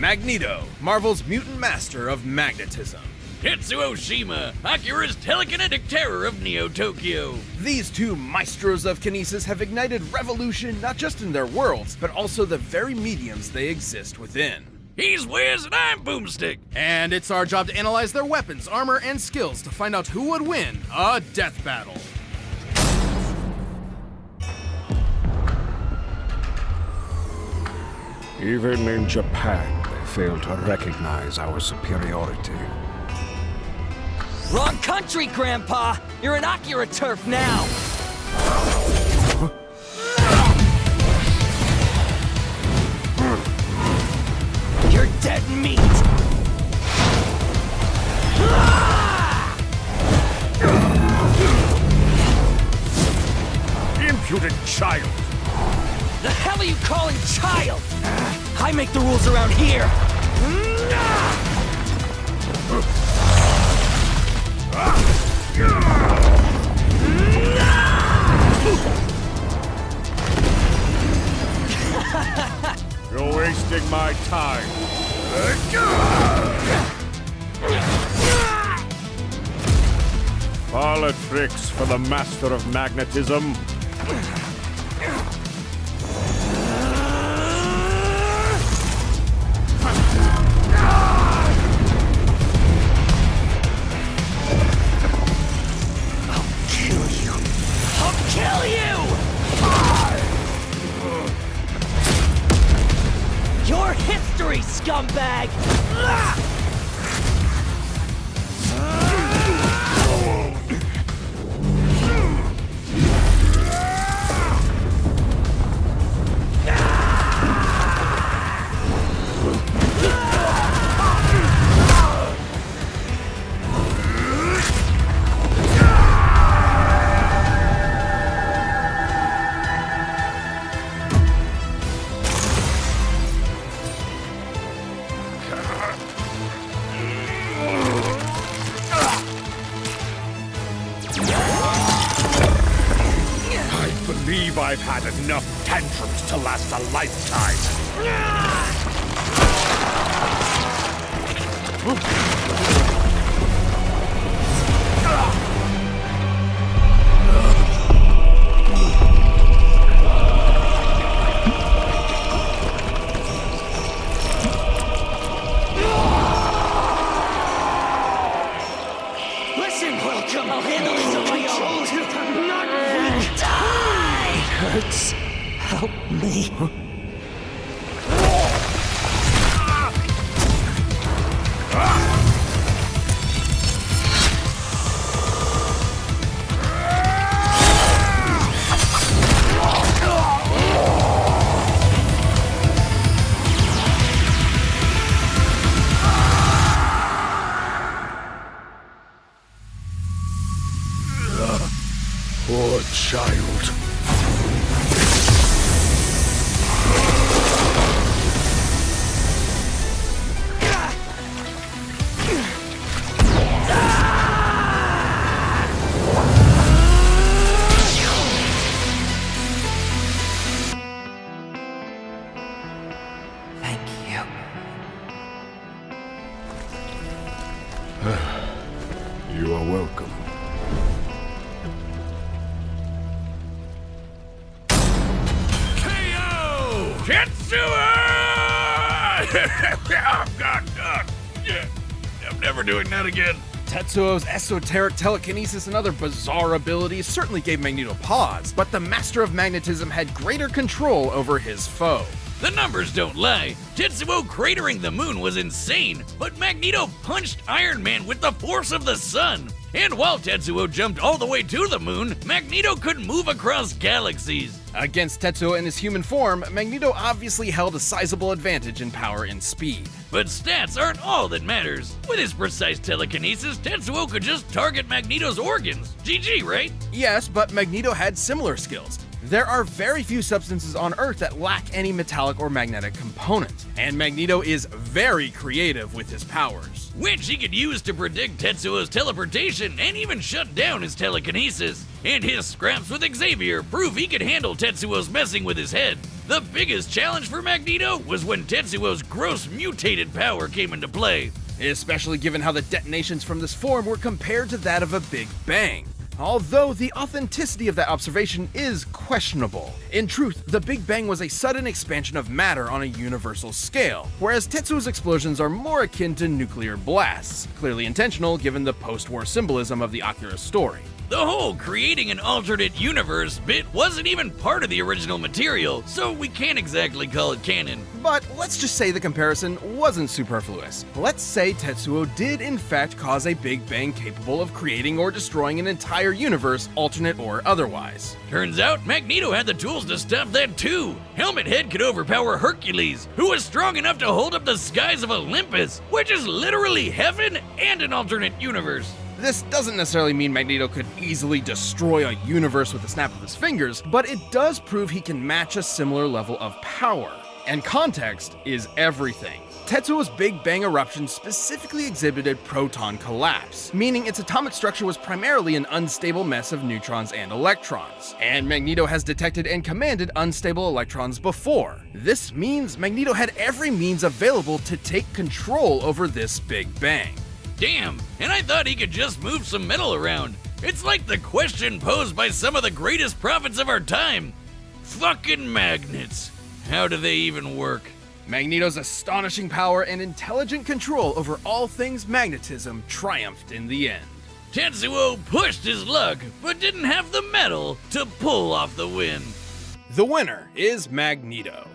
Magneto, Marvel's mutant master of magnetism. Tetsuo, Akira's telekinetic terror of Neo-Tokyo. These two maestros of kinesis have ignited revolution not just in their worlds, but also the very mediums they exist within. He's Wiz and I'm Boomstick. And it's our job to analyze their weapons, armor, and skills to find out who would win a death battle. Even in Japan, they fail to recognize our superiority. Wrong country, Grandpa! You're in Akira turf now! You're dead meat! Impudent child! The hell are you calling child? I make the rules around here! You're wasting my time. Parlor tricks for the master of magnetism. Kill you! Your history, scumbag! I believe I've had enough tantrums to last a lifetime. Listen, welcome! I'll handle this on my own! Not weak! Die! Hurts. Help me. Poor child. Thank you. You are welcome. Tetsuo! Oh, God. I'm never doing that again. Tetsuo's esoteric telekinesis and other bizarre abilities certainly gave Magneto pause, but the Master of Magnetism had greater control over his foe. The numbers don't lie. Tetsuo cratering the moon was insane, but Magneto punched Iron Man with the force of the sun. And while Tetsuo jumped all the way to the moon, Magneto could move across galaxies. Against Tetsuo in his human form, Magneto obviously held a sizable advantage in power and speed. But stats aren't all that matters. With his precise telekinesis, Tetsuo could just target Magneto's organs. GG, right? Yes, but Magneto had similar skills. There are very few substances on Earth that lack any metallic or magnetic component, and Magneto is very creative with his powers. Which he could use to predict Tetsuo's teleportation and even shut down his telekinesis. And his scraps with Xavier prove he could handle Tetsuo's messing with his head. The biggest challenge for Magneto was when Tetsuo's gross mutated power came into play. Especially given how the detonations from this form were compared to that of a Big Bang. Although the authenticity of that observation is questionable. In truth, the Big Bang was a sudden expansion of matter on a universal scale, whereas Tetsuo's explosions are more akin to nuclear blasts, clearly intentional given the post-war symbolism of the Akira story. The whole creating an alternate universe bit wasn't even part of the original material, so we can't exactly call it canon. But let's just say the comparison wasn't superfluous. Let's say Tetsuo did in fact cause a Big Bang capable of creating or destroying an entire universe, alternate or otherwise. Turns out Magneto had the tools to stop that too. Helmet Head could overpower Hercules, who was strong enough to hold up the skies of Olympus, which is literally heaven and an alternate universe. This doesn't necessarily mean Magneto could easily destroy a universe with a snap of his fingers, but it does prove he can match a similar level of power. And context is everything. Tetsuo's Big Bang eruption specifically exhibited proton collapse, meaning its atomic structure was primarily an unstable mess of neutrons and electrons. And Magneto has detected and commanded unstable electrons before. This means Magneto had every means available to take control over this Big Bang. Damn, and I thought he could just move some metal around. It's like the question posed by some of the greatest prophets of our time. Fucking magnets. How do they even work? Magneto's astonishing power and intelligent control over all things magnetism triumphed in the end. Tetsuo pushed his luck, but didn't have the metal to pull off the win. The winner is Magneto.